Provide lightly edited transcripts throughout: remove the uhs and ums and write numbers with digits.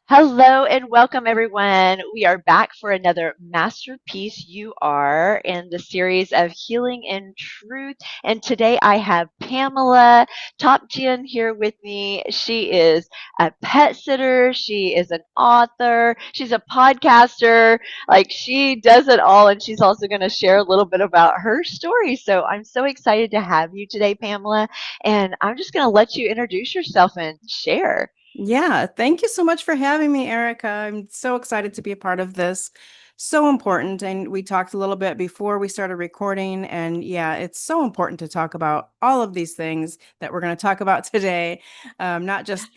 Hello and welcome, everyone. We are back for another masterpiece. You are in the series of Healing in Truth. And today I have Pamela Topjian here with me. She is a pet sitter, she is an author, she's a podcaster. Like, she does it all. And she's also going to share a little bit about her story. So I'm so excited to have you today, Pamela. And I'm just going to let you introduce yourself and share. Yeah, thank you so much for having me, Erica. I'm so excited to be a part of this. So important. And we talked a little bit before we started recording. And yeah, it's so important to talk about all of these things that we're going to talk about today. Not just,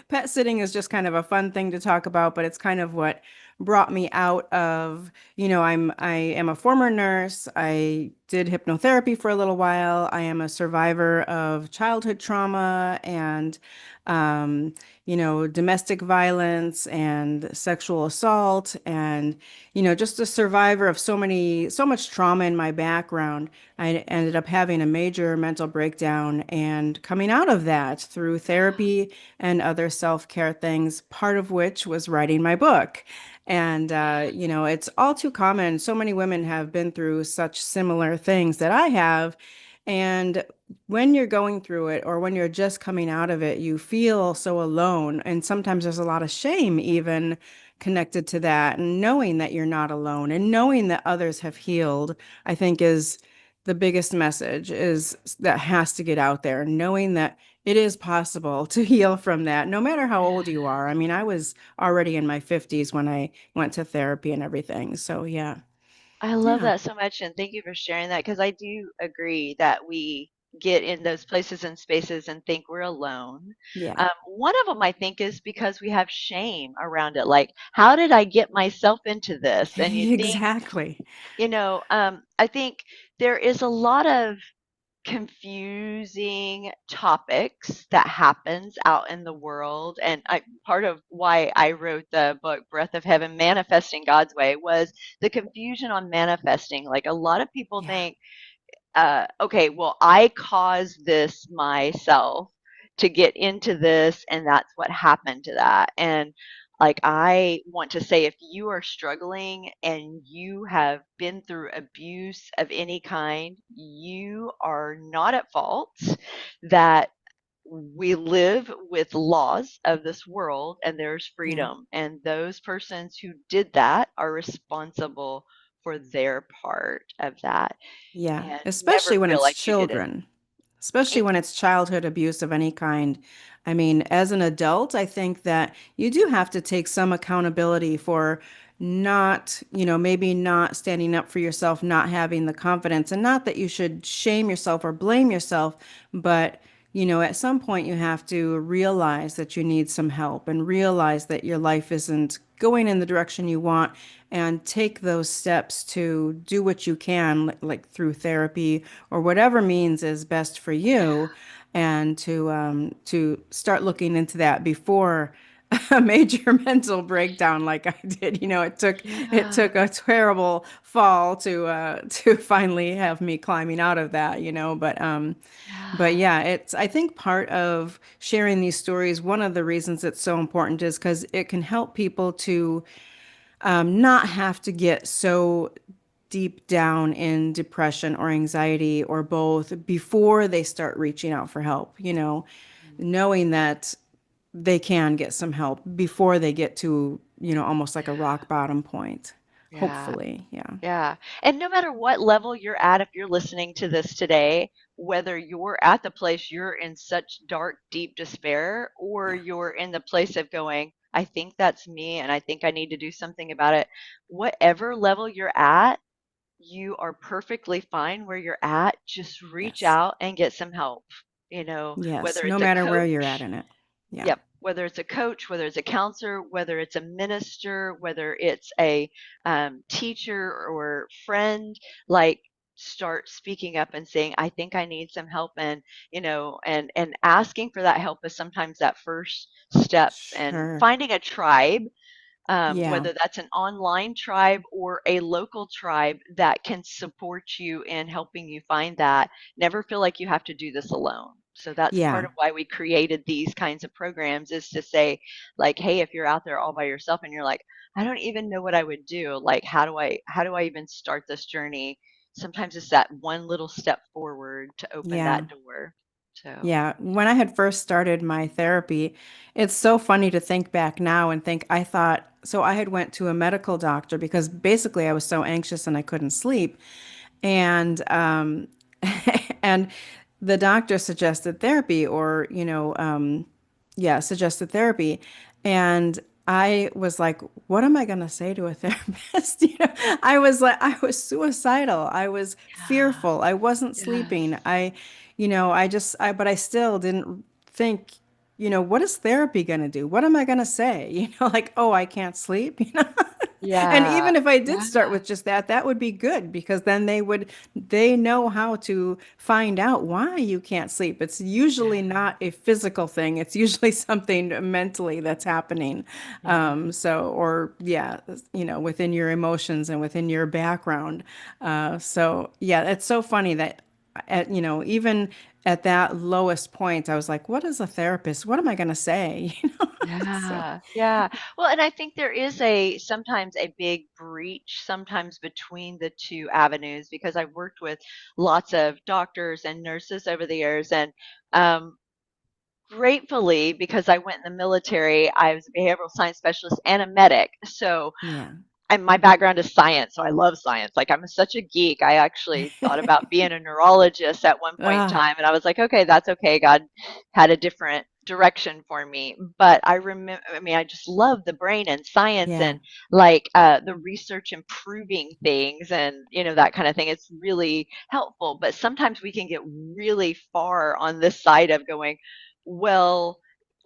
pet sitting is just kind of a fun thing to talk about, but it's kind of what brought me out of, I am a former nurse. I did hypnotherapy for a little while. I am a survivor of childhood trauma and domestic violence and sexual assault and, just a survivor of so much trauma in my background. I ended up having a major mental breakdown and coming out of that through therapy and other self-care things, part of which was writing my book. And, it's all too common. So many women have been through such similar things that I have. And when you're going through it or when you're just coming out of it, you feel so alone. And sometimes there's a lot of shame even connected to that. And knowing that you're not alone and knowing that others have healed, I think is the biggest message is that has to get out there, knowing that it is possible to heal from that, no matter how old you are. I mean, I was already in my 50s when I went to therapy and everything. So yeah. I love Yeah. that so much, and thank you for sharing that because I do agree that we get in those places and spaces and think we're alone. Yeah. One of them, I think, is because we have shame around it. Like, how did I get myself into this? And you think, Exactly. I think there is a lot of confusing topics that happens out in the world, and part of why I wrote the book Breath of Heaven, Manifesting God's Way, was the confusion on manifesting. Like, a lot of people Yeah. think, okay, well, I caused this myself to get into this, and that's what happened to that. And like, I want to say, if you are struggling and you have been through abuse of any kind, you are not at fault. That we live with laws of this world and there's Yeah. freedom. And those persons who did that are responsible for their part of that, Yeah, and never especially when feel it's like you did it. children, especially It when it's childhood abuse of any kind. I mean, as an adult, I think that you do have to take some accountability for not, maybe not standing up for yourself, not having the confidence, and not that you should shame yourself or blame yourself, but at some point you have to realize that you need some help and realize that your life isn't going in the direction you want and take those steps to do what you can, like through therapy or whatever means is best for you, and to start looking into that before a major mental breakdown like I did. It took Yeah. a terrible fall to finally have me climbing out of that, but Yeah. yeah, it's I think part of sharing these stories, one of the reasons it's so important is because it can help people to not have to get so deep down in depression or anxiety or both before they start reaching out for help, knowing that they can get some help before they get to, almost like a rock bottom point. Yeah. Hopefully. Yeah. Yeah. And no matter what level you're at, if you're listening to this today, whether you're at the place you're in such dark, deep despair, or Yeah. you're in the place of going, I think that's me and I think I need to do something about it, whatever level you're at, you are perfectly fine where you're at. Just reach Yes. out and get some help, Yes. whether No it's a matter where you're at coach. in it. Yeah. Yep. Whether it's a coach, whether it's a counselor, whether it's a minister, whether it's a teacher or friend, like, start speaking up and saying, I think I need some help. And, and asking for that help is sometimes that first steps, and Sure. finding a tribe, Yeah. whether that's an online tribe or a local tribe that can support you in helping you find that. Never feel like you have to do this alone. So that's part Yeah. of why we created these kinds of programs, is to say, like, hey, if you're out there all by yourself and you're like, I don't even know what I would do. Like, how do I even start this journey? Sometimes it's that one little step forward to open Yeah. that door. So, Yeah, when I had first started my therapy, it's so funny to think back now and think I thought so I had went to a medical doctor because basically I was so anxious and I couldn't sleep. And and the doctor suggested therapy or, yeah, suggested therapy. And I was like, what am I going to say to a therapist? I was like, I was suicidal. I was yeah, fearful. I wasn't yes, sleeping. But I still didn't think, what is therapy going to do? What am I going to say? Like, oh, I can't sleep, And yeah, even if I did yeah, start with just that, that would be good because then they know how to find out why you can't sleep. It's usually yeah, not a physical thing. It's usually something mentally that's happening. yeah, Or yeah, within your emotions and within your background. So yeah, it's so funny that even at that lowest point, I was like, what is a therapist? What am I going to say? So yeah, yeah. Well, and I think there is a sometimes a big breach sometimes between the two avenues, because I've worked with lots of doctors and nurses over the years, and um, gratefully, because I went in the military, I was a behavioral science specialist and a medic. So yeah. and my background is science, so I love science. Like, I'm such a geek. I actually thought about being a neurologist at one point in Ah, time, and I was like, okay, that's okay. God had a different direction for me. But I remember, I mean, I just love the brain and science, yeah. and like the research improving things, and that kind of thing. It's really helpful. But sometimes we can get really far on this side of going, well,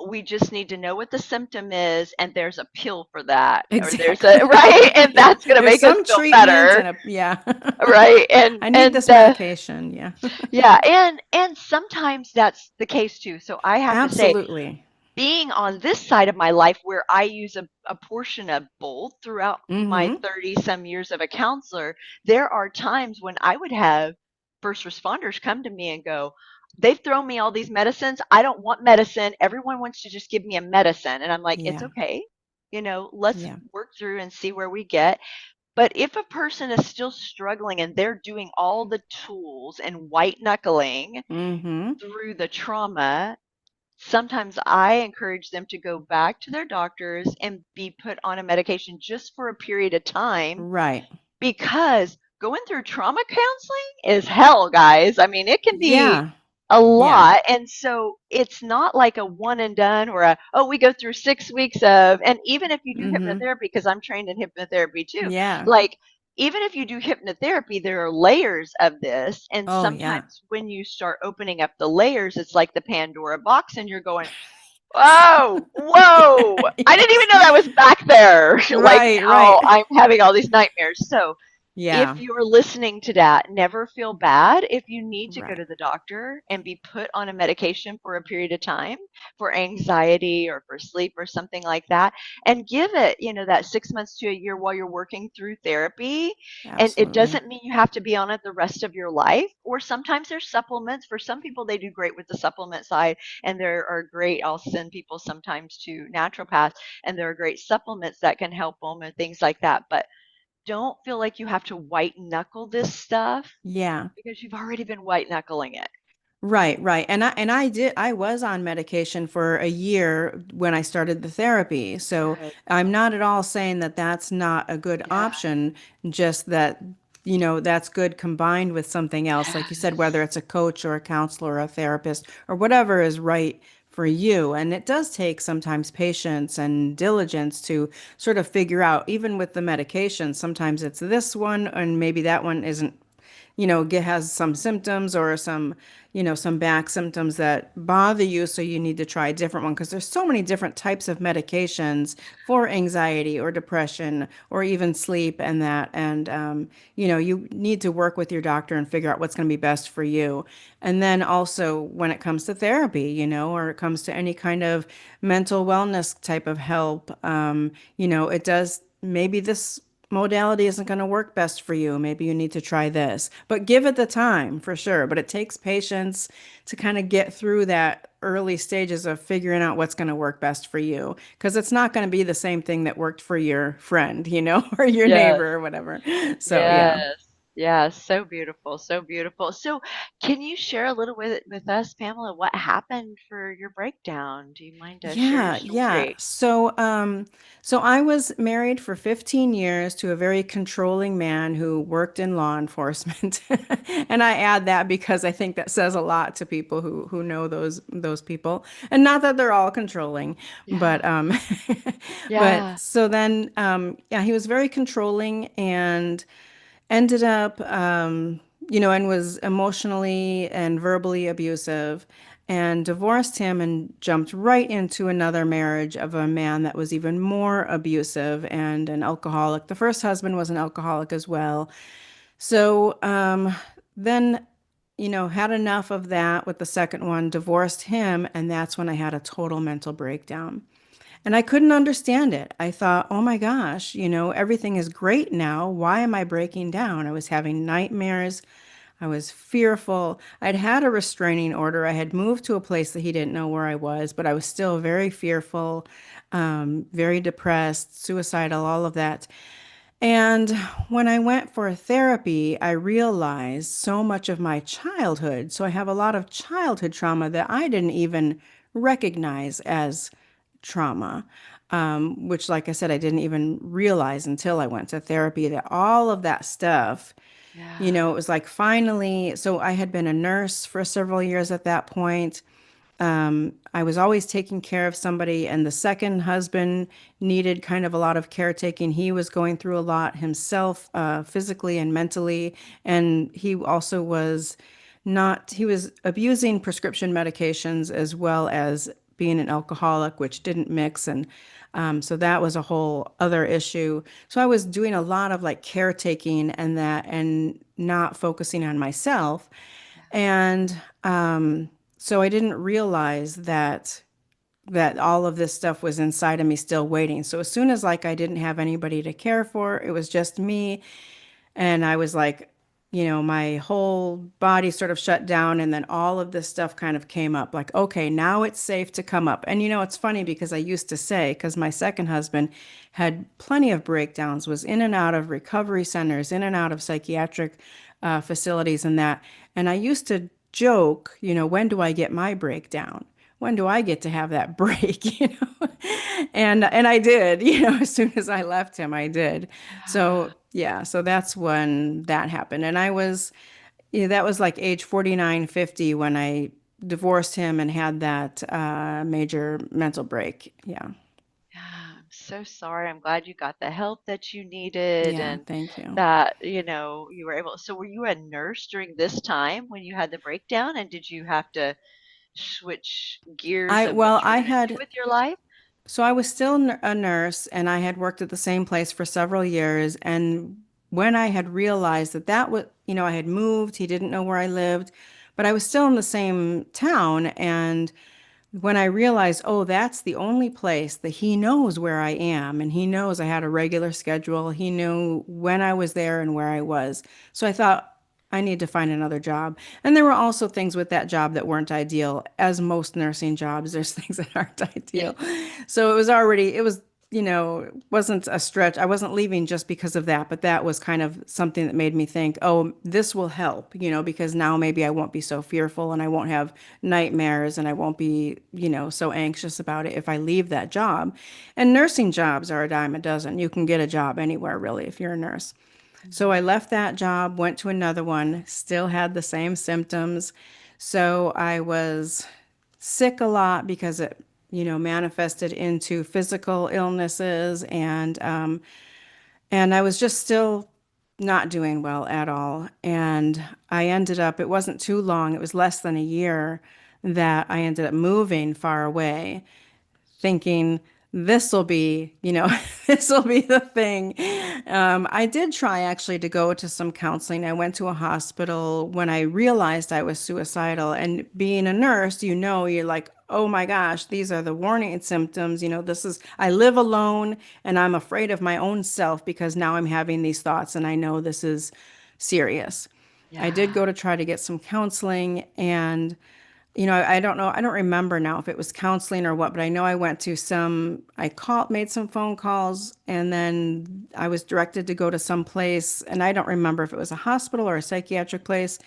we just need to know what the symptom is, and there's a pill for that, or there's a Exactly. right, and Yeah. that's going to There's make us some feel treatment better, and yeah. right? and I need and this medication. Yeah. yeah, and sometimes that's the case too. So I have to say, Absolutely. being on this side of my life where I use a portion of both throughout my Mm-hmm. 30 some years of a counselor, there are times when I would have first responders come to me and go, they've thrown me all these medicines. I don't want medicine. Everyone wants to just give me a medicine. And I'm like, it's Yeah. okay. Let's Yeah. work through and see where we get. But if a person is still struggling and they're doing all the tools and white knuckling Mm-hmm. through the trauma, sometimes I encourage them to go back to their doctors and be put on a medication just for a period of time, Right. because going through trauma counseling is hell, guys. I mean, it can be Yeah. a Yeah. lot. And so it's not like a one and done, or oh, we go through 6 weeks of, and even if you do Mm-hmm. hypnotherapy, because I'm trained in hypnotherapy too, Yeah. like, even if you do hypnotherapy, there are layers of this. And Oh, yeah. sometimes when you start opening up the layers, it's like the Pandora box, and you're going, oh, whoa, I didn't even Yes. know that was back there. Like, Right, now right. I'm having all these nightmares. So if Yeah. you're listening to that, never feel bad if you need to go Right. to the doctor and be put on a medication for a period of time for anxiety or for sleep or something like that. And give it, that 6 months to a year while you're working through therapy. And it Absolutely. doesn't mean you have to be on it the rest of your life. Or sometimes there's supplements. For some people, they do great with the supplement side. And there are great, I'll send people sometimes to naturopaths, and there are great supplements that can help them and things like that. But don't feel like you have to white knuckle this stuff, Yeah. because you've already been white knuckling it. Right, right. I was on medication for a year when I started the therapy. So Good. I'm not at all saying that that's not a good Yeah. option, just that, that's good combined with something else. Like you said, whether Yes. it's a coach or a counselor or a therapist or whatever is right for you. And it does take sometimes patience and diligence to sort of figure out, even with the medication, sometimes it's this one and maybe that one isn't has some symptoms or some back symptoms that bother you. So you need to try a different one because there's so many different types of medications for anxiety or depression or even sleep and that. And, you need to work with your doctor and figure out what's going to be best for you. And then also when it comes to therapy, or it comes to any kind of mental wellness type of help, it does maybe this modality isn't going to work best for you. Maybe you need to try this, but give it the time for sure. But it takes patience to kind of get through that early stages of figuring out what's going to work best for you. Because it's not going to be the same thing that worked for your friend, or your Yes. neighbor or whatever. So, yeah. Yes. Yeah, so beautiful, so beautiful. So, can you share a little with us, Pamela, what happened for your breakdown? Do you mind to share your Yeah, yeah. story? So I was married for 15 years to a very controlling man who worked in law enforcement. And I add that because I think that says a lot to people who know those people. And not that they're all controlling, Yeah. but but Yeah. so then yeah, he was very controlling and ended up, and was emotionally and verbally abusive and divorced him and jumped right into another marriage of a man that was even more abusive and an alcoholic. The first husband was an alcoholic as well. So then, had enough of that with the second one, divorced him, and that's when I had a total mental breakdown. And I couldn't understand it. I thought, oh my gosh, everything is great now. Why am I breaking down? I was having nightmares. I was fearful. I'd had a restraining order. I had moved to a place that he didn't know where I was, but I was still very fearful, very depressed, suicidal, all of that. And when I went for therapy, I realized so much of my childhood. So I have a lot of childhood trauma that I didn't even recognize as trauma, which, like I said, I didn't even realize until I went to therapy that all of that stuff, Yeah. it was like finally. So I had been a nurse for several years at that point. I was always taking care of somebody, and the second husband needed kind of a lot of caretaking. He was going through a lot himself, physically and mentally, and he also was not, he was abusing prescription medications as well as being an alcoholic, which didn't mix. And so that was a whole other issue. So I was doing a lot of like caretaking and that, and not focusing on myself. And so I didn't realize that all of this stuff was inside of me still waiting. So as soon as like I didn't have anybody to care for, it was just me, and I was like, my whole body sort of shut down, and then all of this stuff kind of came up like, okay, now it's safe to come up. And it's funny because I used to say, because my second husband had plenty of breakdowns, was in and out of recovery centers, in and out of psychiatric facilities and that. And I used to joke, when do I get my breakdown? When do I get to have that break? And I did, as soon as I left him, I did. Yeah. So yeah, so that's when that happened. And yeah, that was like age 49, 50 when I divorced him and had that major mental break. Yeah. Yeah, I'm so sorry. I'm glad you got the help that you needed Yeah, and thank you. that, you were able. So were you a nurse during this time when you had the breakdown and did you have to switch gears I of what well, you were I going to do had with your life? So I was still a nurse, and I had worked at the same place for several years. And when I had realized that that was, I had moved, he didn't know where I lived, but I was still in the same town. And when I realized, oh, that's the only place that he knows where I am, and he knows I had a regular schedule, he knew when I was there and where I was. So I thought, I need to find another job. And there were also things with that job that weren't ideal. As most nursing jobs, there's things that aren't Yeah. ideal. So it wasn't a stretch. I wasn't leaving just because of that, but that was kind of something that made me think, oh, this will help, because now maybe I won't be so fearful and I won't have nightmares and I won't be, so anxious about it if I leave that job. And nursing jobs are a dime a dozen. You can get a job anywhere, really, if you're a nurse. So I Mhm. left that job, went to another one, still had the same symptoms. So I was sick a lot because it, manifested into physical illnesses, and I was just still not doing well at all. And I ended up, it wasn't too long, it was less than a year that I ended up moving far away, thinking this will be, this will be the thing. I did try actually to go to some counseling. I went to a hospital when I realized I was suicidal. And being a nurse, you're like, oh my gosh, these are the warning symptoms. This is, I live alone and I'm afraid of my own self because now I'm having these thoughts and I know this is serious. I did Yeah. go to try to get some counseling and I don't know, I don't remember now if it was counseling or what, but I know I called, made some phone calls, and then I was directed to go to some place, and I don't remember if it was a hospital or a psychiatric place.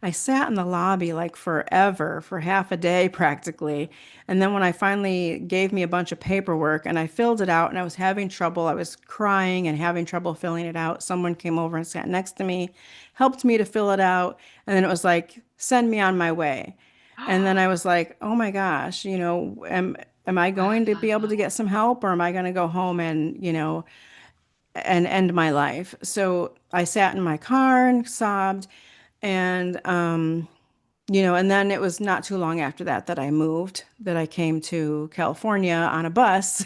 I sat in the lobby like forever, for half a day practically. And then when I finally gave me a bunch of paperwork and I filled it out and I was having trouble, I was crying and having trouble filling it out. Someone came over and sat next to me, helped me to fill it out, and then it was like, send me on my way. And then I was like, oh my gosh, am I going to be able to get some help or am I going to go home and, and end my life? So I sat in my car and sobbed and and then it was not too long after that that I moved, that I came to California on a bus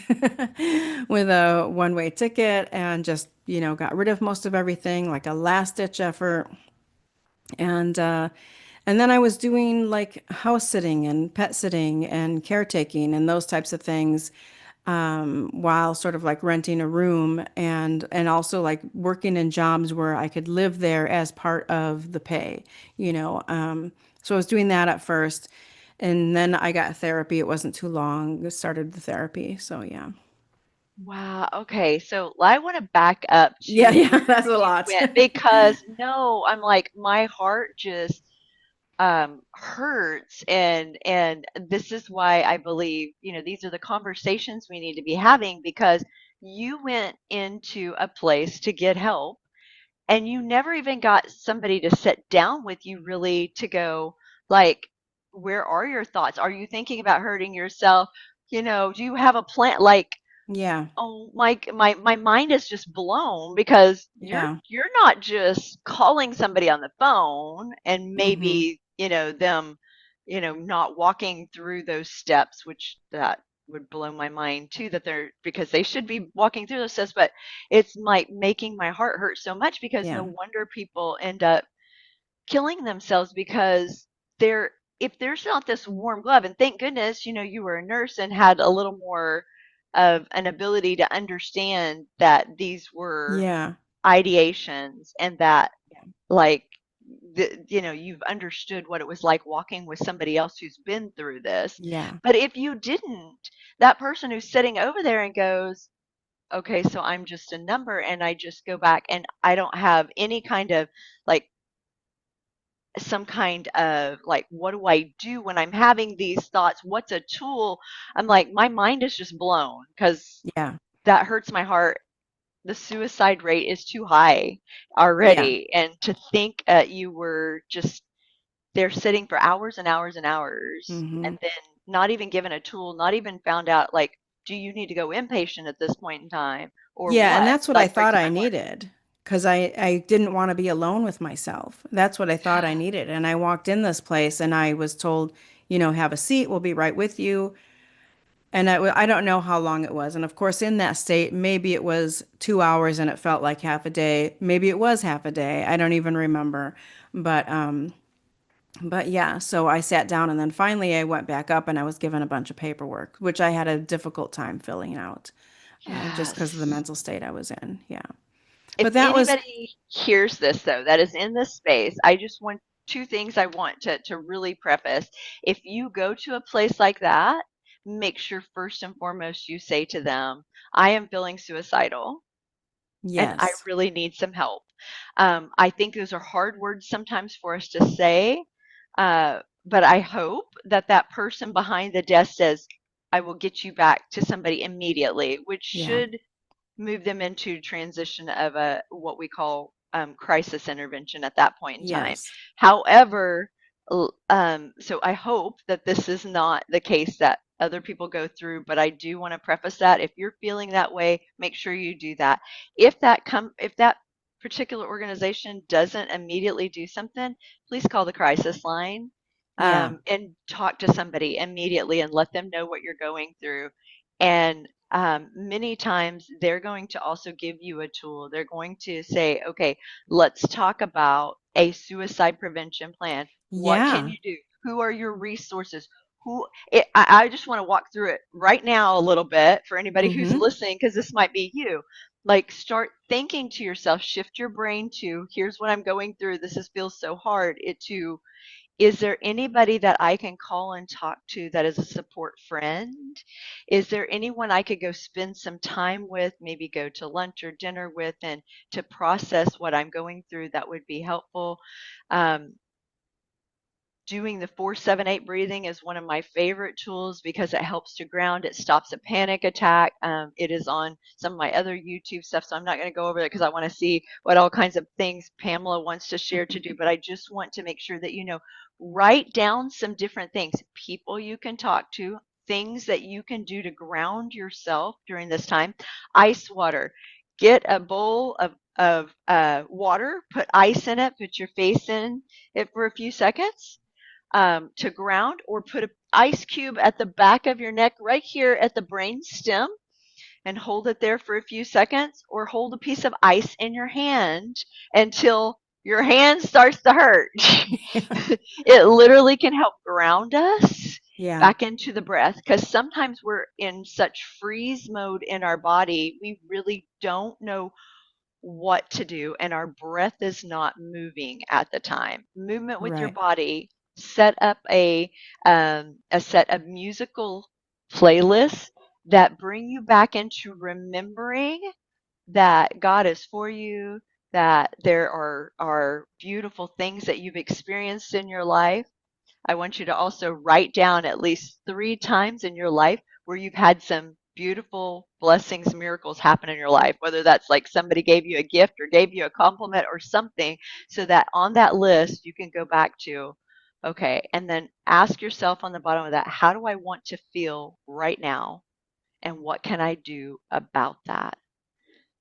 with a one-way ticket and just, got rid of most of everything, like a last-ditch effort. And and then I was doing like house sitting and pet sitting and caretaking and those types of things while sort of like renting a room and also like working in jobs where I could live there as part of the pay, you know. So I was doing that at first, and then I got therapy. It wasn't too long. I started the therapy. So yeah. Wow. Okay. So I want to back up Yeah, to yeah, where that's a you lot. went because no, I'm like my heart just hurts and this is why I believe, these are the conversations we need to be having because you went into a place to get help and you never even got somebody to sit down with you really to go like where are your thoughts? Are you thinking about hurting yourself? Do you have a plan? Like, Yeah, oh, my mind is just blown because yeah. you're not just calling somebody on the phone and Hmm. maybe, them, not walking through those steps, which that would blow my mind too, that they're because they should be walking through those steps, but it's like making my heart hurt so much because no Yeah, wonder people end up killing themselves because they're if there's not this warm glove, and thank goodness, you were a nurse and had a little more of an ability to understand that these were yeah, ideations and that like you've understood what it was like walking with somebody else who's been through this. yeah, But if you didn't, that person who's sitting over there and goes, okay, so I'm just a number and I just go back and I don't have any kind of like some kind of like what do I do when I'm having these thoughts? What's a tool? I'm like my mind is just blown because yeah, that hurts my heart. The suicide rate is too high yeah. already, and to think you were just there sitting for hours and hours and hours and Hmm. then not even given a tool, not even found out like do you need to go inpatient at this point in time or Yeah, and what, that's what I like thought breaking I my heart. needed because I didn't want to be alone with myself. That's what I thought I needed. And I walked in this place and I was told, have a seat, we'll be right with you. And I don't know how long it was. And of course, in that state, maybe it was 2 hours and it felt like half a day. Maybe it was half a day. I don't even remember. But but yeah, so I sat down and then finally I went back up and I was given a bunch of paperwork, which I had a difficult time filling out, just because of the Yes. mental state I was in. Yeah. If But that was, anybody hears this though that is in this space, I just want two things I want to really preface. If you go to a place like that, make sure first and foremost you say to them, I am feeling suicidal and I yes. really need some help. I think those are hard words sometimes for us to say, but I hope that that person behind the desk says, I will get you back to somebody immediately, which Yeah. should move them into transition of a what we call crisis intervention at that point in time. Yes. However, so I hope that this is not the case that other people go through, but I do want to preface that if you're feeling that way, make sure you do that. If that particular organization doesn't immediately do something, please call the crisis line Yeah. and talk to somebody immediately and let them know what you're going through. And many times they're going to also give you a tool. They're going to say, okay, let's talk about a suicide prevention plan. What can Yeah. you do? Who are your resources? I just want to walk through it right now a little bit for anybody who's Mm-hmm. listening, because this might be you. Like, start thinking to yourself, shift your brain to, here's what I'm going through. Feels so hard. Is there anybody that I can call and talk to that is a support friend? Is there anyone I could go spend some time with, maybe go to lunch or dinner with, and to process what I'm going through that would be helpful? Um, Doing the 478 breathing is one of my favorite tools because it helps to ground. It stops a panic attack. It is on some of my other YouTube stuff, so I'm not going to go over it because I want to see what all kinds of things Pamela wants to share to do. But I just want to make sure that write down some different things, people you can talk to, things that you can do to ground yourself during this time. Ice water. Get a bowl of water, put ice in it, put your face in it for a few seconds to ground, or put an ice cube at the back of your neck right here at the brain stem and hold it there for a few seconds, or hold a piece of ice in your hand until your hand starts to hurt. It literally can help ground us Yeah, back into the breath, because sometimes we're in such freeze mode in our body, we really don't know what to do, and our breath is not moving at the time. Movement with your right. body. Set up a set of musical playlists that bring you back into remembering that God is for you, that there are beautiful things that you've experienced in your life. I want you to also write down at least 3 times in your life where you've had some beautiful blessings, miracles happen in your life, whether that's like somebody gave you a gift or gave you a compliment or something, so that on that list you can go back to, okay, and then ask yourself on the bottom of that, how do I want to feel right now? And what can I do about that?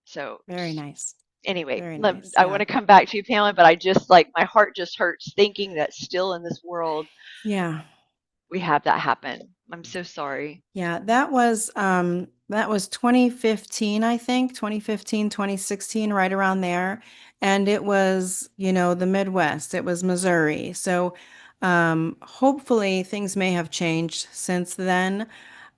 So, Very nice. anyway, Very nice. I Yeah. want to come back to you, Pamela, but I just like my heart just hurts thinking that still in this world Yeah. we have that happen. I'm so sorry. Yeah, that was 2015, I think, 2015, 2016, right around there. And it was, the Midwest. It was Missouri. So hopefully things may have changed since then.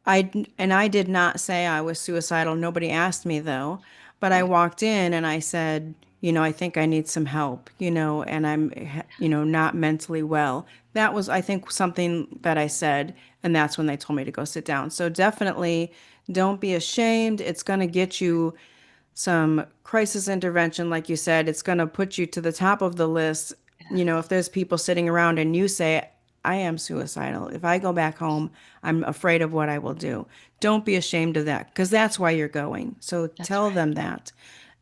I did not say I was suicidal. Nobody asked me though, but I Right. walked in and I said, I think I need some help, and I'm, not mentally well. That was, I think, something that I said, and that's when they told me to go sit down. So definitely don't be ashamed. It's going to get you some crisis intervention, like you said. It's going to put you to the top of the list. If there's people sitting around and you say, I am suicidal. If I go back home, I'm afraid of what I will do. Don't be ashamed of that because that's why you're going. So That's tell right. them that.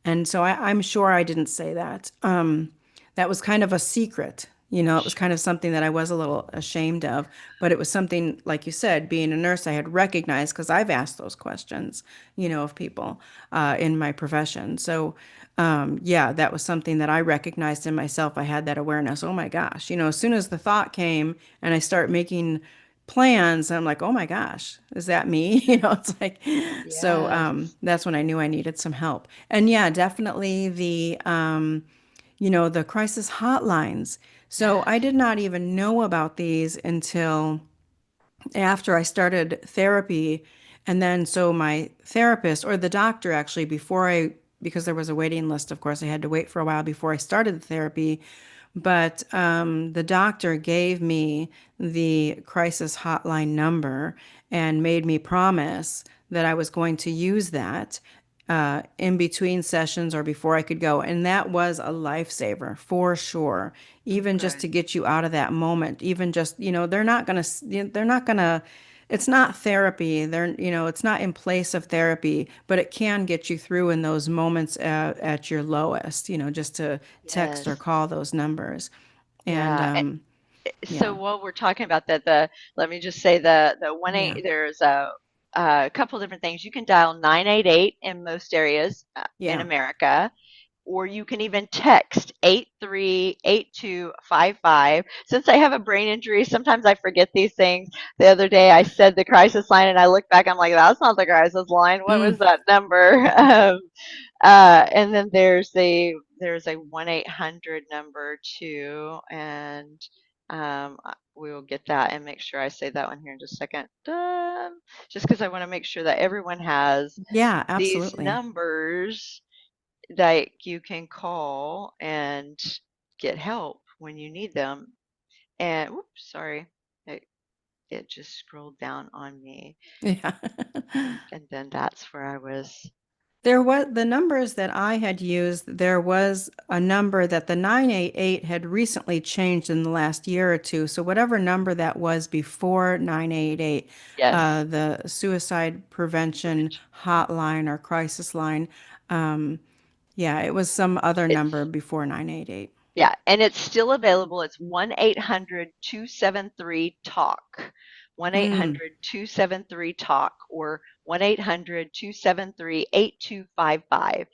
And so I'm sure I didn't say that. That was kind of a secret. It was kind Sure. of something that I was a little ashamed of, but it was something, like you said, being a nurse, I had recognized because I've asked those questions, of people in my profession. So, yeah, that was something that I recognized in myself. I had that awareness. Oh my gosh, as soon as the thought came and I start making plans, I'm like, oh my gosh, is that me? It's like, so Yes. that's when I knew I needed some help. And yeah, definitely the crisis hotlines. So I Yes. did not even know about these until after I started therapy. And then so my therapist or the doctor actually, because there was a waiting list, of course, I had to wait for a while before I started the therapy. But the doctor gave me the crisis hotline number and made me promise that I was going to use that in between sessions or before I could go. And that was a lifesaver for sure. Oh, Even just to good. get you out of that moment, even just, they're not gonna, it's not therapy. It's not in place of therapy, but it can get you through in those moments at your lowest, just to text or Yes. call those numbers. And Yeah. So yeah, while we're talking about that, let me just say the one yeah, eight. There's a couple different things. You can dial 988 in most areas in yeah. America, or you can even text 838255. Since I have a brain injury, sometimes I forget these things. The other day I said the crisis line and I look back, I'm like, that's not the crisis line. What Mm, was that number? And then there's a 1-800 number too. And we will get that and make sure I say that one here in just a second. Just because I want to make sure that everyone has Yeah, these absolutely. numbers that you can call and get help when you need them. And whoops, sorry, it, it just scrolled down on me, Yeah. and then that's where I was. There was the numbers that I had used, there was a number that the 988 had recently changed in the last year or two. So whatever number that was before 988, Yes, the suicide prevention prevention. hotline or crisis line, um, yeah, it was some other number It's before 988. Yeah, and it's still available. It's 1-800-273-TALK. one eight Mm, hundred 273 talk or 1-800-273-8255.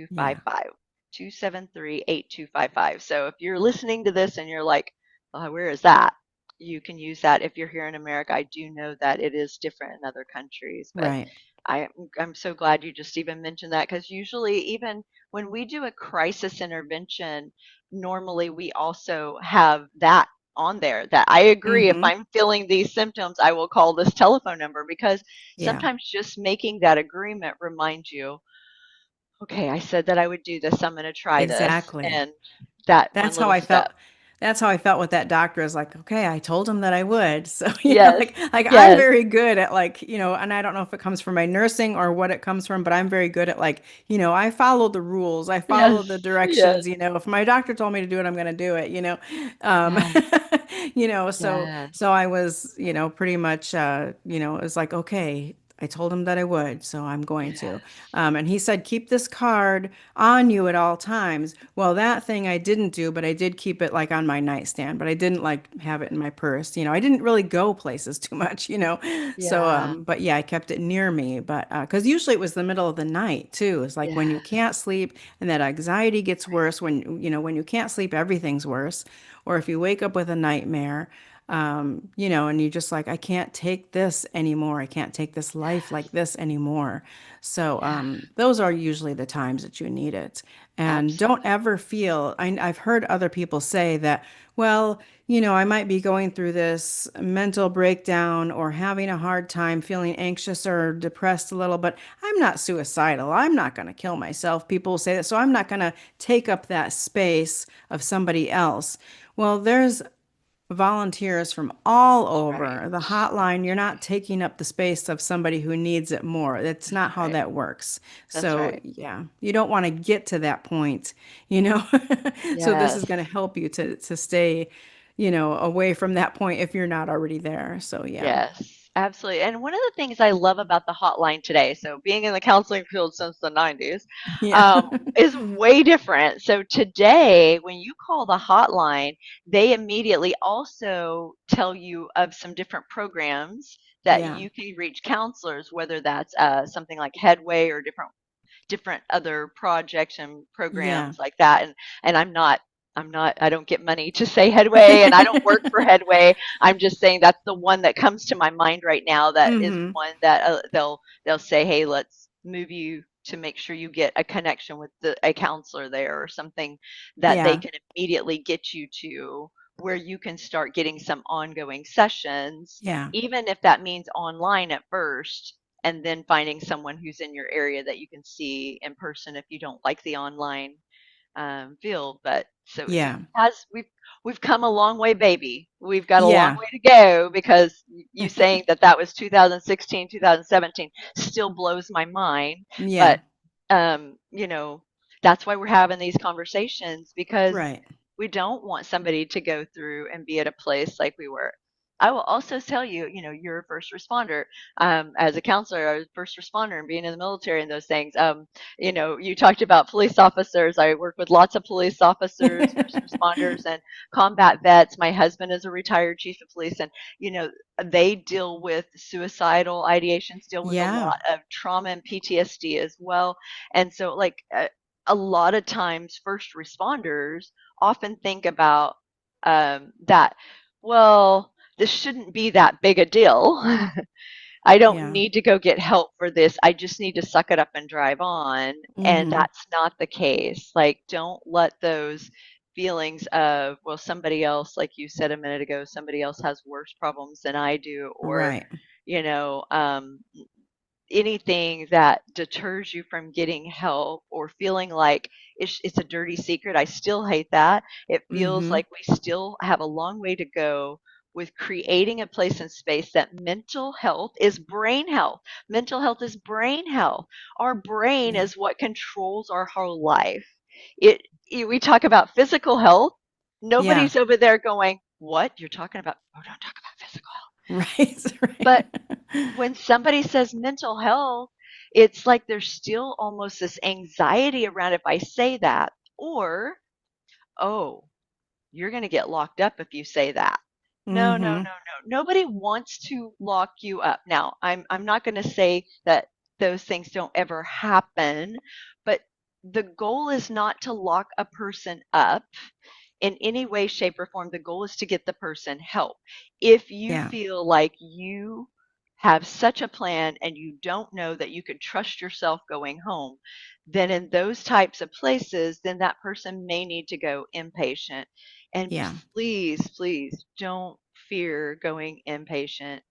yeah, 8255. 273-8255. So if you're listening to this and you're like, where is that? You can use that if you're here in America. I do know that it is different in other countries, but right. I, I'm so glad you just even mentioned that, because usually, even when we do a crisis intervention, normally we also have that on there, that I agree, if Hmm. I'm feeling these symptoms, I will call this telephone number, because Yeah, sometimes just making that agreement reminds you, okay, I said that I would do this, I'm going to try this. exactly. And that one That's how little I felt. step. That's how I felt with that doctor is like, okay, I told him that I would. So, Yes. like I'm Yes. very good at like, and I don't know if it comes from my nursing or what it comes from, but I'm very good at like, I follow the rules. I follow the Yes. Yes. directions, if my doctor told me to do it, I'm going to do it, Um, Yes. so Yes. I was, pretty much it was like, okay, I told him that I would, so I'm going to. Yes. And he said, keep this card on you at all times. Well, that thing I didn't do, but I did keep it like on my nightstand, but I didn't like have it in my purse. I didn't really go places too much. So, Yeah. but yeah, I kept it near me. But because usually it was the middle of the night too. It's like when you Yes. can't sleep and that anxiety gets worse. When you can't sleep, everything's worse. Or if you wake up with a nightmare, and you just like, I can't take this anymore. I can't take this life like this anymore. So Yeah. those are usually the times that you need it. And don't Absolutely. ever feel, I've heard other people say that, well, I might be going through this mental breakdown or having a hard time feeling anxious or depressed a little, but I'm not suicidal. I'm not going to kill myself. People say that. So I'm not going to take up that space of somebody else. Well, there's volunteers from all That's right. over the hotline. You're That's not right. taking up the space of somebody who needs it more. That's That's not how right. that works. That's So, right. yeah, you don't want to get to that point, you know. So this is Yes. going to help you to stay, away from that point if you're not already there. So, yeah. Yes, absolutely. And one of the things I love about the hotline today, so being in the counseling field since the 90s, Yeah. is way different. So today, when you call the hotline, they immediately also tell you of some different programs that Yeah. you can reach counselors, whether that's something like Headway or different other projects and Yeah. programs like that. And I'm not I don't get money to say Headway, and I don't work for Headway. I'm just saying that's the one that comes to my mind right now, that is Hmm. one that they'll say, hey, let's move you to make sure you get a connection with a counselor there, or something that they Yeah. can immediately get you to, where you can start getting some ongoing sessions, Yeah. even if that means online at first, and then finding someone who's in your area that you can see in person if you don't like the online field. But so it Yeah. has we've come a long way, baby. We've got a long Yeah. way to go, because you saying that that was 2016, 2017 still blows my mind. But Yeah. that's why we're having these conversations, because Right. we don't want somebody to go through and be at a place like we were. I will also tell you, you're a first responder. As a counselor, I was a first responder, and being in the military and those things. You talked about police officers. I work with lots of police officers, first responders, and combat vets. My husband is a retired chief of police, and you know they deal with suicidal ideations, deal with a Yeah. lot of trauma and PTSD as well. And so, like, a lot of times, first responders often think about that, well, this shouldn't be that big a deal. I don't Yeah. need to go get help for this. I just need to suck it up and drive on. And Hmm. that's not the case. Like, don't let those. feelings of, well, somebody else, like you said a minute ago, somebody else has worse problems than I do, or, Right. you know, anything that deters you from getting help or feeling like it's a dirty secret. I still hate that. It feels Mm-hmm. like we still have a long way to go with creating a place and space that mental health is brain health. Mental health is brain health. Our brain Yeah. is what controls our whole life. We talk about physical health. Yeah. Nobody's over there going, "What? You're talking about? Oh, don't talk about physical health." Right. But Right. when somebody says mental health, it's like there's still almost this anxiety around if I say that, or, oh, you're going to get locked up if you say that. No, no, no, Mm-hmm. no. Nobody wants to lock you up. Now, I'm not going to say that those things don't ever happen, but the goal is not to lock a person up in any way, shape, or form. The goal is to get the person help. If you Yeah. feel like you have such a plan and you don't know that you can trust yourself going home, then in those types of places, then that person may need to go inpatient. And Yeah. please, please don't fear going inpatient.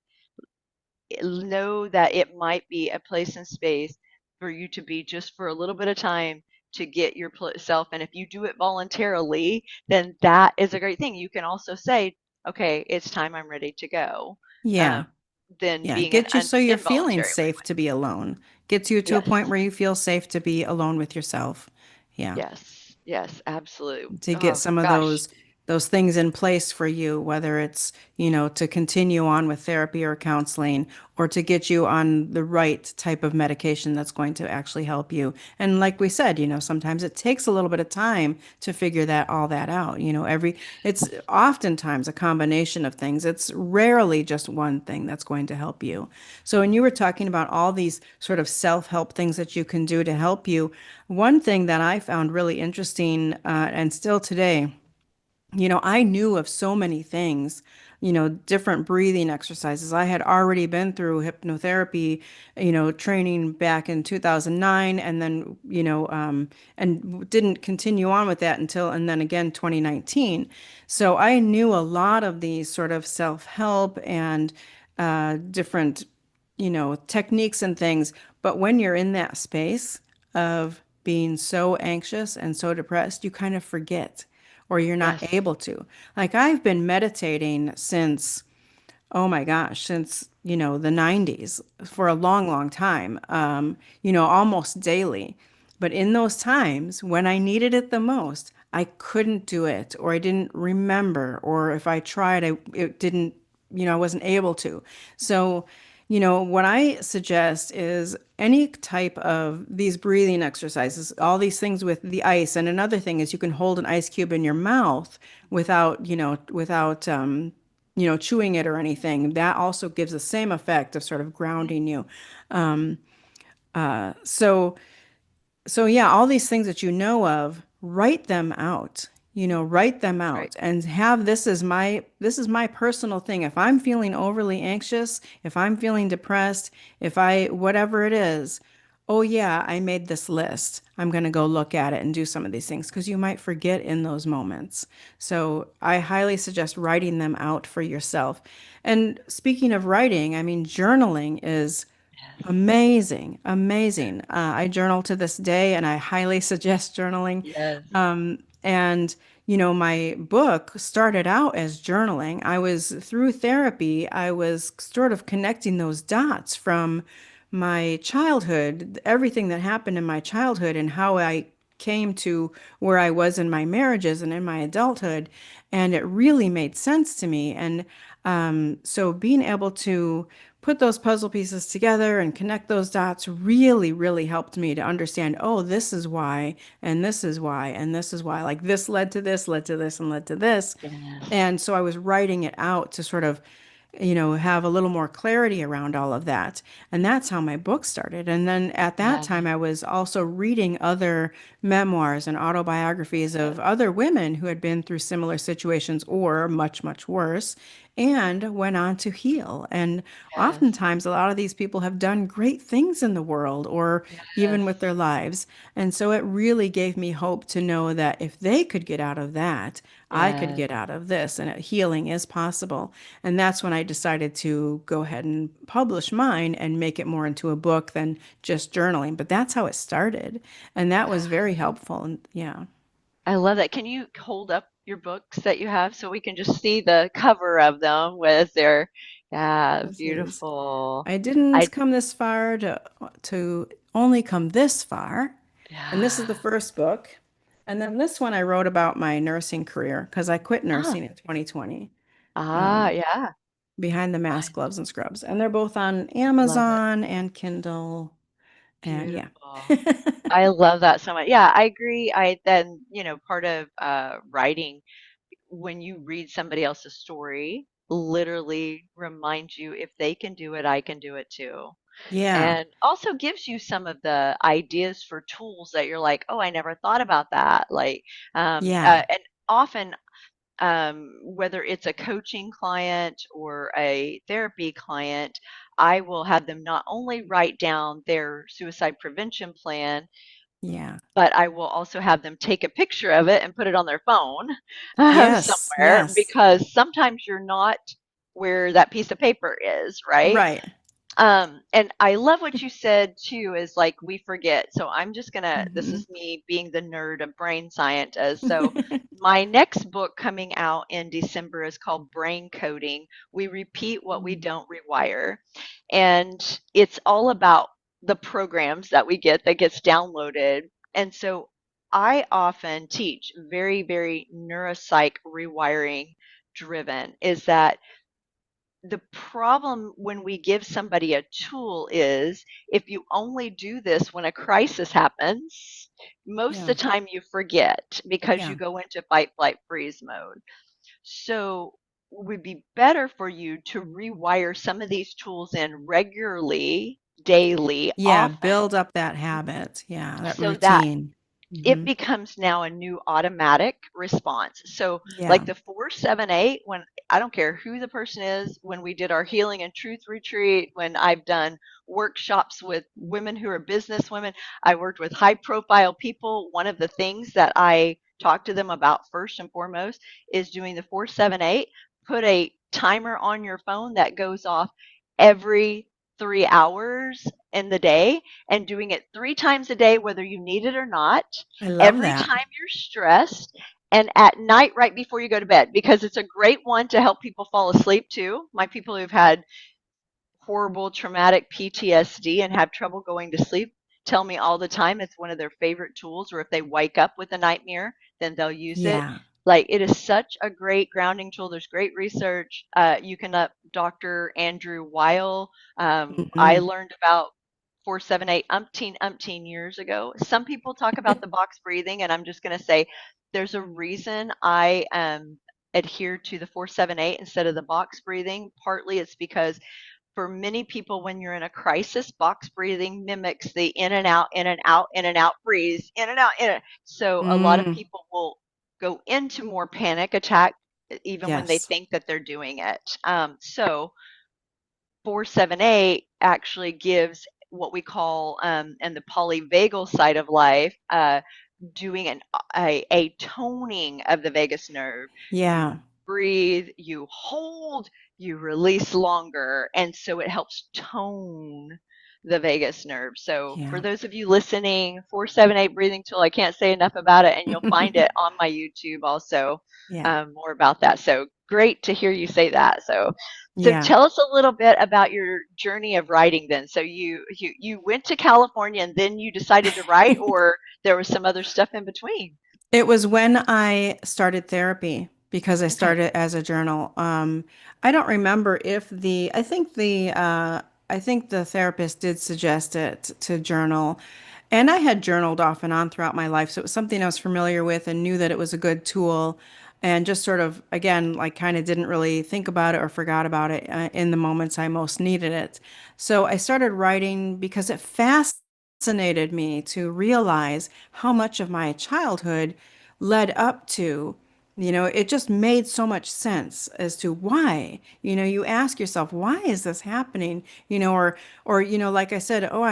Know that it might be a place and space for you to be just for a little bit of time to get yourself. And if you do it voluntarily, then that is a great thing. You can also say, okay, it's time, I'm ready to go. Yeah. Um, than Yeah. being an Get you so you're feeling involuntary safe to be alone. Gets you to a one. point Yes, where you feel safe to be alone with yourself. Yeah. yes, yes, absolutely. To get Oh some of gosh, those things in place for you, whether it's, to continue on with therapy or counseling, or to get you on the right type of medication that's going to actually help you. And like we said, sometimes it takes a little bit of time to figure that out. It's oftentimes a combination of things. It's rarely just one thing that's going to help you. So when you were talking about all these sort of self-help things that you can do to help you, one thing that I found really interesting, and still today, I knew of so many things, different breathing exercises. I had already been through hypnotherapy, training back in 2009, and then, and didn't continue on with that and then again 2019. So I knew a lot of these sort of self-help and different, techniques and things. But when you're in that space of being so anxious and so depressed, you kind of forget or you're not yes, able to. Like I've been meditating since, oh my gosh, since, the 90s for a long, long time, almost daily. But in those times when I needed it the most, I couldn't do it, or I didn't remember, or if I tried, it didn't, I wasn't able to. So, what I suggest is any type of these breathing exercises, all these things with the ice. And another thing is you can hold an ice cube in your mouth without chewing it or anything. That also gives the same effect of sort of grounding you. So so yeah, all these things that you know of, write them out. Write them right. out and have this is my personal thing. If I'm feeling overly anxious, if I'm feeling depressed, if I whatever it is, oh yeah, I made this list. I'm going to go look at it and do some of these things because you might forget in those moments. So I highly suggest writing them out for yourself. And speaking of writing, I mean, journaling is Yes, amazing, amazing. I journal to this day, and I highly suggest journaling. yes, And, my book started out as journaling. I was through therapy, I was sort of connecting those dots from my childhood, everything that happened in my childhood, and how I came to where I was in my marriages and in my adulthood. And it really made sense to me. And so being able to put those puzzle pieces together and connect those dots really, really helped me to understand, oh, this is why, and this is why, and this is why. Like this led to this, led to this, and led to this. yes, And so I was writing it out to sort of, have a little more clarity around all of that. And that's how my book started. And then at that yes, time, I was also reading other memoirs and autobiographies of yes, other women who had been through similar situations or much, much worse. and went on to heal. And Yes. oftentimes, a lot of these people have done great things in the world or even with Yes. their lives. And so it really gave me hope to know that if they could get out of that, I could Yes. get out of this, and healing is possible. And that's when I decided to go ahead and publish mine and make it more into a book than just journaling. But that's how it started. And that was very helpful. And yeah. I love that. Can you hold up your books that you have so we can just see the cover of them with their, yeah, This is beautiful. I didn't I, come this far to only come this far. And this is the yeah. first book. And then this one I wrote about my nursing career because I quit Ah, nursing in 2020. ah, Um, yeah. Behind the I Mask, Gloves, and Scrubs. And they're both on love it. Amazon and Kindle. And yeah. Beautiful. I love that so much. Yeah, I agree. I then, part of writing, when you read somebody else's story, literally reminds you if they can do it, I can do it too. Yeah. And also gives you some of the ideas for tools that you're like, oh, I never thought about that. Like, Yeah. and often, whether it's a coaching client or a therapy client, I will have them not only write down their suicide prevention plan, Yeah. but I will also have them take a picture of it and put it on their phone Yes. somewhere, Yes. because sometimes you're not where that piece of paper is, right? Right. And I love what you said too, is like we forget. So I'm just gonna, this Hmm. is me being the nerd of brain scientist. So my next book coming out in December is called Brain Coding. We repeat what we don't rewire. And it's all about the programs that we get that gets downloaded. And so I often teach very, very neuropsych rewiring driven, is that the problem when we give somebody a tool is if you only do this when a crisis happens, most of Yeah. the time you forget because you Yeah. go into fight, flight, freeze mode. So it would be better for you to rewire some of these tools in regularly, daily, Yeah. often, Build up that habit. Yeah. That so that routine. it Hmm. becomes now a new automatic response. So, like Yeah. the 478, when I don't care who the person is, when we did our healing and truth retreat, when I've done workshops with women who are business women, I worked with high profile people. One of the things that I talk to them about first and foremost is doing the 478. Put a timer on your phone that goes off every 3 hours in the day, and doing it 3 times a day, whether you need it or not, I love every that. time you're stressed, and at night right before you go to bed, because it's a great one to help people fall asleep too. My people who've had horrible traumatic PTSD and have trouble going to sleep tell me all the time it's one of their favorite tools, or if they wake up with a nightmare, then they'll use it. Yeah. Like, it is such a great grounding tool. There's great research. You can up Dr. Andrew Weil. I Hmm. learned about 478 umpteen years ago. Some people talk about the box breathing, and I'm just going to say there's a reason I adhere to the 478 instead of the box breathing. Partly it's because for many people, when you're in a crisis, box breathing mimics the in and out, in and out, in and out, breathe, in and out, in and. So a lot of Mm. people will go into more panic attack even when they Yes. think that they're doing it. So 478 actually gives what we call, and the polyvagal side of life, doing a toning of the vagus nerve. You Yeah. breathe, you hold, you release longer. And so it helps tone the vagus nerve. So for Yeah. those of you listening, 478 breathing tool, I can't say enough about it. And you'll find it on my YouTube also, Yeah. more about that. So great to hear you say that. So Yeah. tell us a little bit about your journey of writing then. So you went to California and then you decided to write, or there was some other stuff in between? It was when I started therapy because I Okay. started as a journal. I don't remember if I think the therapist did suggest it to journal. And I had journaled off and on throughout my life. So it was something I was familiar with and knew that it was a good tool and just sort of, again, like kind of didn't really think about it or forgot about it in the moments I most needed it. So I started writing because it fascinated me to realize how much of my childhood led up to It just made so much sense as to why. You ask yourself, why is this happening? Or like I said, oh,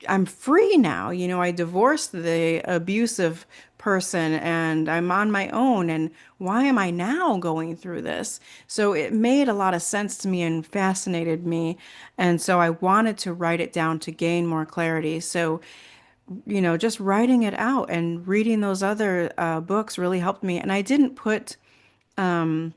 I'm free now. I divorced the abusive person and I'm on my own. And why am I now going through this? So it made a lot of sense to me and fascinated me. And so I wanted to write it down to gain more clarity. So, just writing it out and reading those other books really helped me. And I didn't put a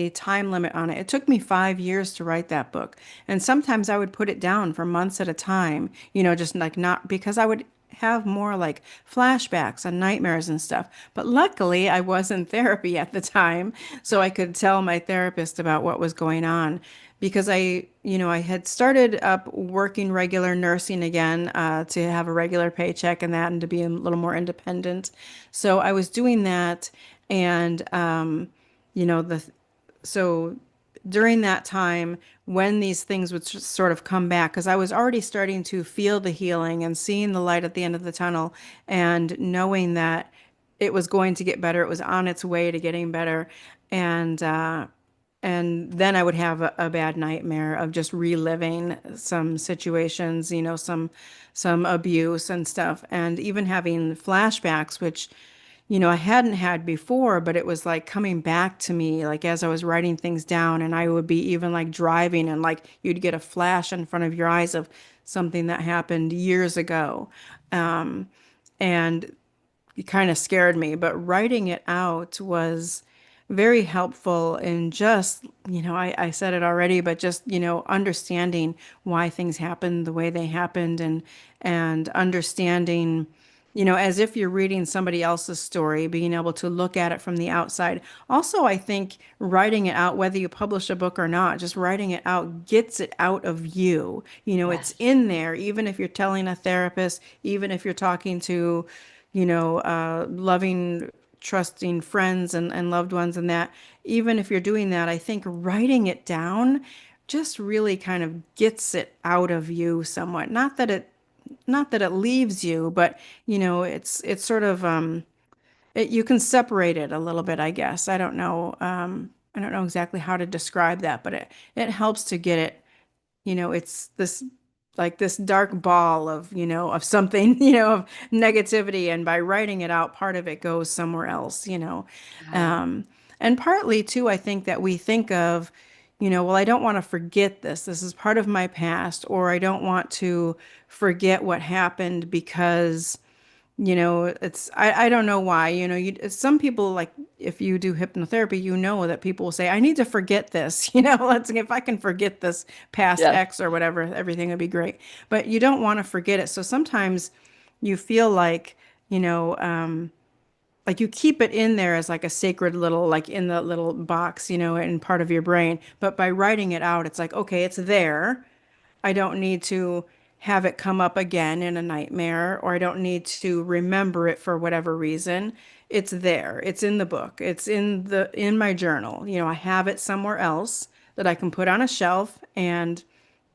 time limit on it. It took me 5 years to write that book. And sometimes I would put it down for months at a time, just like not because I would have more like flashbacks and nightmares and stuff. But luckily, I was in therapy at the time, so I could tell my therapist about what was going on. Because I had started up working regular nursing again to have a regular paycheck and that, and to be a little more independent. So I was doing that, and the so during that time when these things would sort of come back, because I was already starting to feel the healing and seeing the light at the end of the tunnel and knowing that it was going to get better, it was on its way to getting better, and then I would have a bad nightmare of just reliving some situations, some abuse and stuff, and even having flashbacks, which I hadn't had before, but it was like coming back to me, like as I was writing things down, and I would be even like driving, and like you'd get a flash in front of your eyes of something that happened years ago. And it kind of scared me, but writing it out was very helpful in just, I said it already, but just, understanding why things happened the way they happened, and understanding, as if you're reading somebody else's story, being able to look at it from the outside. Also, I think writing it out, whether you publish a book or not, just writing it out gets it out of you. It's Yes. in there, even if you're telling a therapist, even if you're talking to loving, trusting friends and loved ones, and that, even if you're doing that, I think writing it down just really kind of gets it out of you somewhat. Not that it leaves you, but it's sort of you can separate it a little bit, I guess. I don't know exactly how to describe that, but it helps to get it. It's this like this dark ball of something, of negativity, and by writing it out, part of it goes somewhere else. Uh, Um, and partly too, I think that we think of, well, I don't want to forget this. This is part of my past, or I don't want to forget what happened because I don't know why. Some people, like, if you do hypnotherapy, that people will say, I need to forget this. Let's if I can forget this past yes. X or whatever, everything would be great. But you don't want to forget it. So sometimes you feel like you keep it in there as like a sacred little, like in the little box, in part of your brain. But by writing it out, it's like, okay, it's there. I don't need to have it come up again in a nightmare, or I don't need to remember it for whatever reason. It's there. It's in the book. It's in my journal. I have it somewhere else that I can put on a shelf and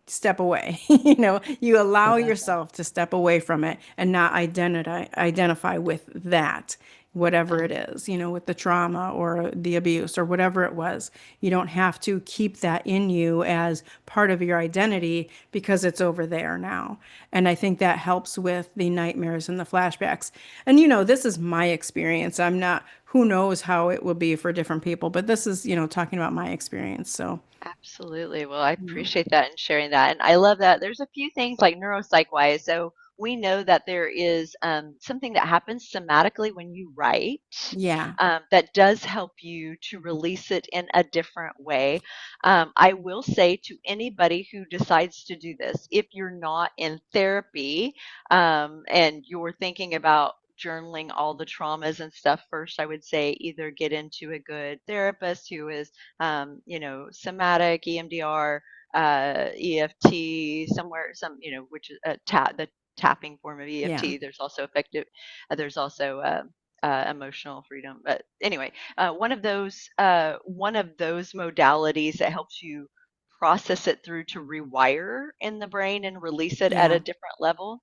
step away. You I allow love that. yourself to step away from it and not identify with that, whatever it is, with the trauma or the abuse or whatever it was. You don't have to keep that in you as part of your identity because it's over there now. And I think that helps with the nightmares and the flashbacks. And this is my experience. I'm not, who knows how it will be for different people, but this is, talking about my experience. So, Absolutely. Well, I yeah. appreciate that and sharing that. And I love that. There's a few things like neuropsych wise. So we know that there is something that happens somatically when you write Yeah. that does help you to release it in a different way. I will say to anybody who decides to do this, if you're not in therapy and you're thinking about journaling all the traumas and stuff first, I would say either get into a good therapist who is somatic, EMDR, EFT, somewhere, which is the tapping form of Yeah. EFT. There's also effective, there's also emotional freedom. But anyway, one of those modalities that helps you process it through to rewire in the brain and release it at a Yeah. different level.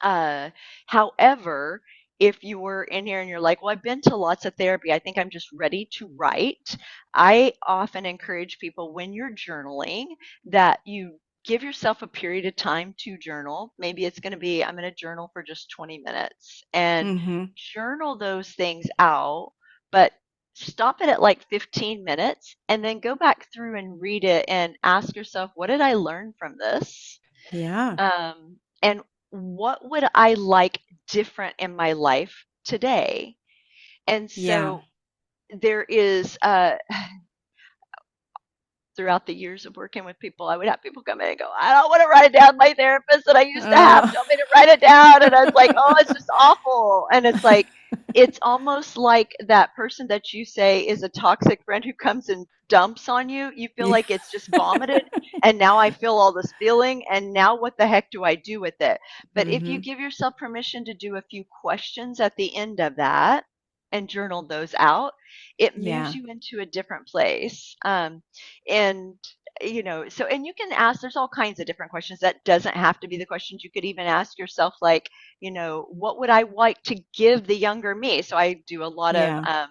Uh, However, if you were in here and you're like, well, I've been to lots of therapy, I think I'm just ready to write. I often encourage people when you're journaling that you give yourself a period of time to journal. Maybe it's going to be, I'm going to journal for just 20 minutes and Mm-hmm. journal those things out, but stop it at like 15 minutes and then go back through and read it and ask yourself, what did I learn from this? Yeah. And what would I like different in my life today? And Yeah. so there is throughout the years of working with people, I would have people come in and go, I don't want to write it down. My therapist that I used to have Oh. told me to write it down. And I was like, oh, it's just awful. And it's like, it's almost like that person that you say is a toxic friend who comes and dumps on you. You feel Yeah. like it's just vomited. And now I feel all this feeling. And now what the heck do I do with it? But if you Mm-hmm. give yourself permission to do a few questions at the end of that and journal those out, it moves Yeah. you into a different place. And so and you can ask, there's all kinds of different questions. That doesn't have to be the questions. You could even ask yourself, like, what would I like to give the younger me? So I do a lot of Yeah.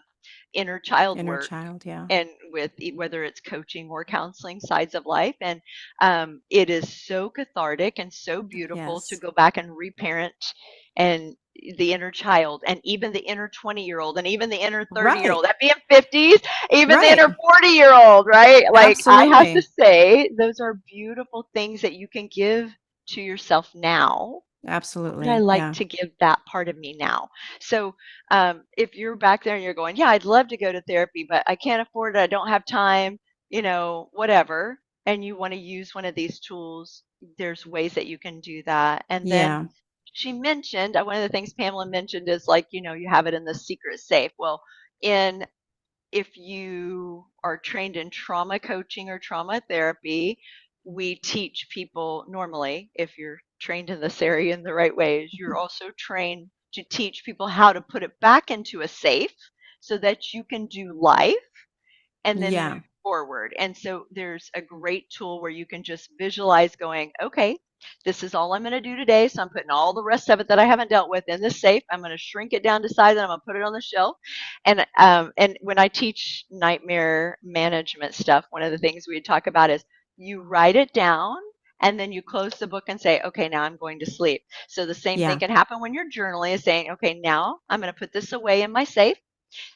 inner child Inner work, child. Yeah. and with whether it's coaching or counseling sides of life. And it is so cathartic and so beautiful to Yes. go back and reparent and the inner child, and even the inner 20-year-old, and even the inner 30-year-old, Right. that being 50s, even the inner Right. 40-year-old, right? Like, I have to Absolutely. say, those are beautiful things that you can give to yourself now. What would I Absolutely. like Yeah. to give that part of me now? So, if you're back there and you're going, yeah, I'd love to go to therapy, but I can't afford it, I don't have time, whatever, and you want to use one of these tools, there's ways that you can do that. And then Yeah. she mentioned, one of the things Pamela mentioned is, like, you have it in the secret safe. Well, in if you are trained in trauma coaching or trauma therapy, we teach people normally, if you're trained in this area in the right ways, you're also trained to teach people how to put it back into a safe so that you can do life and then move Yeah. forward. And so there's a great tool where you can just visualize going, okay, this is all I'm going to do today. So I'm putting all the rest of it that I haven't dealt with in this safe. I'm going to shrink it down to size and I'm going to put it on the shelf. And when I teach nightmare management stuff, one of the things we talk about is you write it down and then you close the book and say, okay, now I'm going to sleep. So the same thing Yeah. can happen when you're journaling, is saying, okay, now I'm going to put this away in my safe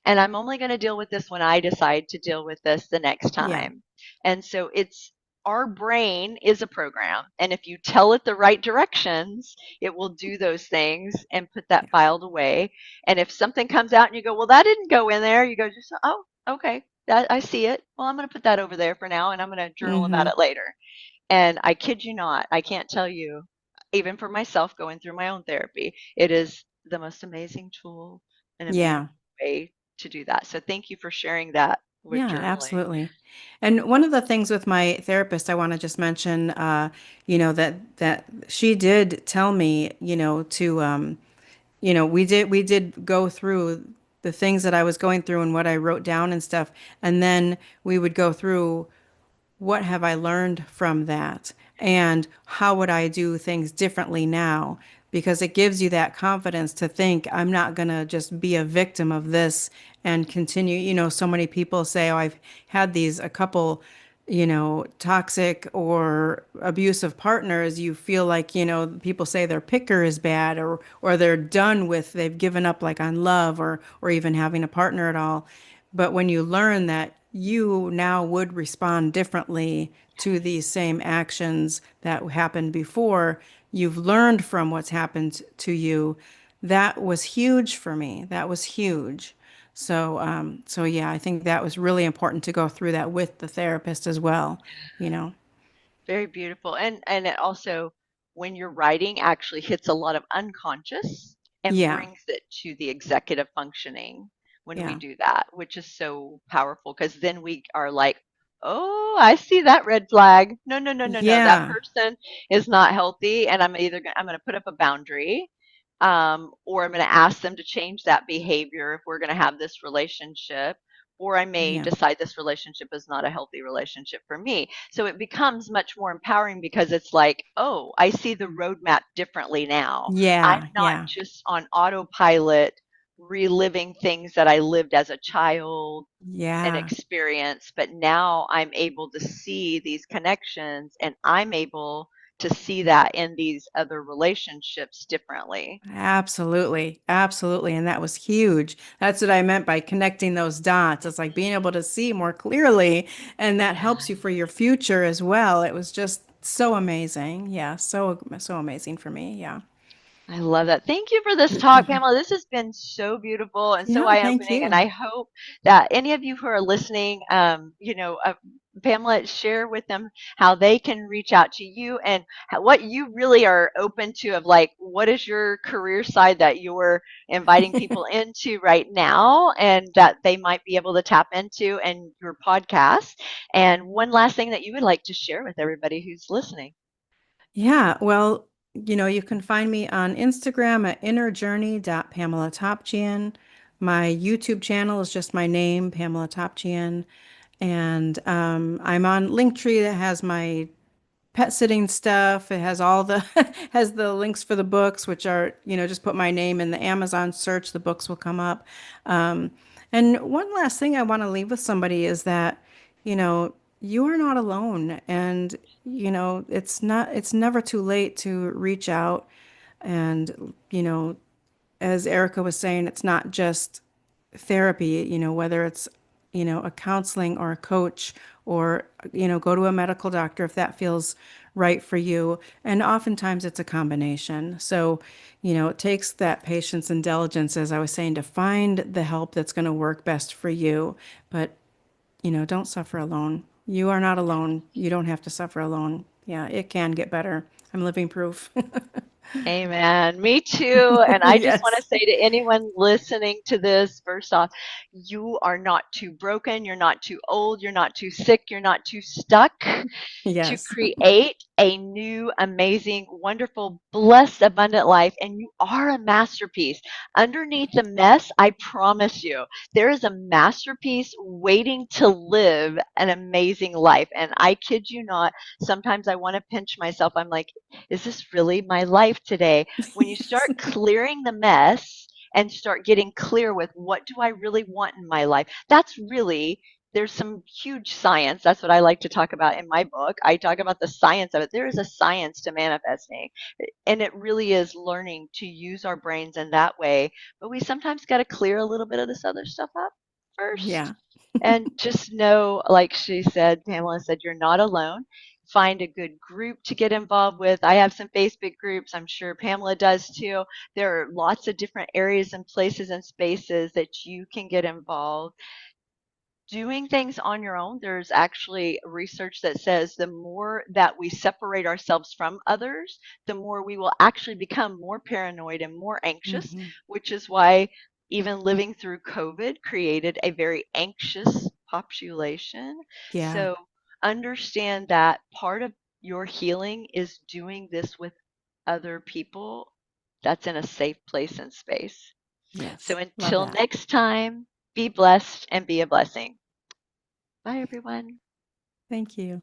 and I'm only going to deal with this when I decide to deal with this the next Yeah. time. And so it's our brain is a program. And if you tell it the right directions, it will do those things and put that Yeah. filed away. And if something comes out and you go, well, that didn't go in there, you go, just, oh, okay, that I see it. Well, I'm going to put that over there for now and I'm going to journal about Mm-hmm. it later. And I kid you not, I can't tell you, even for myself going through my own therapy, it is the most amazing tool and a beautiful Yeah. way to do that. So thank you for sharing that with Yeah, journaling. absolutely. And one of the things with my therapist, I want to just mention, that she did tell me, we did go through the things that I was going through and what I wrote down and stuff, and then we would go through what have I learned from that? And how would I do things differently now? Because it gives you that confidence to think, I'm not going to just be a victim of this and continue. So many people say, oh, I've had a couple, toxic or abusive partners. You feel like, people say their picker is bad, or they're done with, they've given up like on love, or even having a partner at all. But when you learn that you now would respond differently to these same actions that happened before, you've learned from what's happened to you. That was huge for me. That was huge. So yeah, I think that was really important to go through that with the therapist as well, you know. Very beautiful. And it also, when you're writing, actually hits a lot of unconscious and Yeah, brings it to the executive functioning when we yeah, do that, which is so powerful because then we are like, oh, I see that red flag. No, no, no, no, no. That yeah, person is not healthy, and I'm going to put up a boundary, or I'm going to ask them to change that behavior if we're going to have this relationship, or I may Yeah. decide this relationship is not a healthy relationship for me. So it becomes much more empowering because it's like, oh, I see the roadmap differently now. I'm Yeah. not Yeah. just on autopilot reliving things that I lived as a child and Yeah. experience, but now I'm able to see these connections and I'm able to see that in these other relationships differently. Absolutely. Absolutely. And that was huge. That's what I meant by connecting those dots. It's like being able to see more clearly, and that Yeah. helps you for your future as well. It was just so amazing. Yeah, so amazing for me. Yeah. I love that. Thank you for this talk, Pamela. This has been so beautiful and so Yeah, thank eye-opening. And you. I hope that any of you who are listening, Pamela, share with them how they can reach out to you and what you really are open to of like, what is your career side that you're inviting people into right now and that they might be able to tap into and your podcast. And one last thing that you would like to share with everybody who's listening. Yeah, well, you can find me on Instagram at innerjourney.pamelatopjian. My YouTube channel is just my name, Pamela Topjian. And I'm on Linktree that has my pet sitting stuff. It has all the has the links for the books, which are, just put my name in the Amazon search, the books will come up. Um, and one last thing I want to leave with somebody is that, you are not alone. And, it's never too late to reach out. And, as Erica was saying, it's not just therapy, whether it's, a counseling or a coach or, go to a medical doctor if that feels right for you. And oftentimes it's a combination. So, it takes that patience and diligence, as I was saying, to find the help that's going to work best for you. But, don't suffer alone. You are not alone. You don't have to suffer alone. Yeah, it can get better. I'm living proof. Amen. Me too. And I just want to Yes. say to anyone listening to this, first off, you are not too broken. You're not too old. You're not too sick. You're not too stuck to Yes. create a new, amazing, wonderful, blessed, abundant life. And you are a masterpiece. Underneath the mess, I promise you, there is a masterpiece waiting to live an amazing life. And I kid you not, sometimes I want to pinch myself. I'm like, is this really my life today? When you start clearing the mess and start getting clear with what do I really want in my life, that's really there's some huge science. That's what I like to talk about in my book. I talk about the science of it. There is a science to manifesting, and it really is learning to use our brains in that way. But we sometimes got to clear a little bit of this other stuff up first. Yeah. And just know, like she said, Pamela said, you're not alone. Find a good group to get involved with. I have some Facebook groups. I'm sure Pamela does too. There are lots of different areas and places and spaces that you can get involved doing things on your own. There's actually research that says the more that we separate ourselves from others, the more we will actually become more paranoid and more anxious, Hmm. which is why even living through COVID created a very anxious population. Yeah. So understand that part of your healing is doing this with other people that's in a safe place and space. So Yes. Love until that. next time, be blessed and be a blessing. Bye, everyone. Thank you.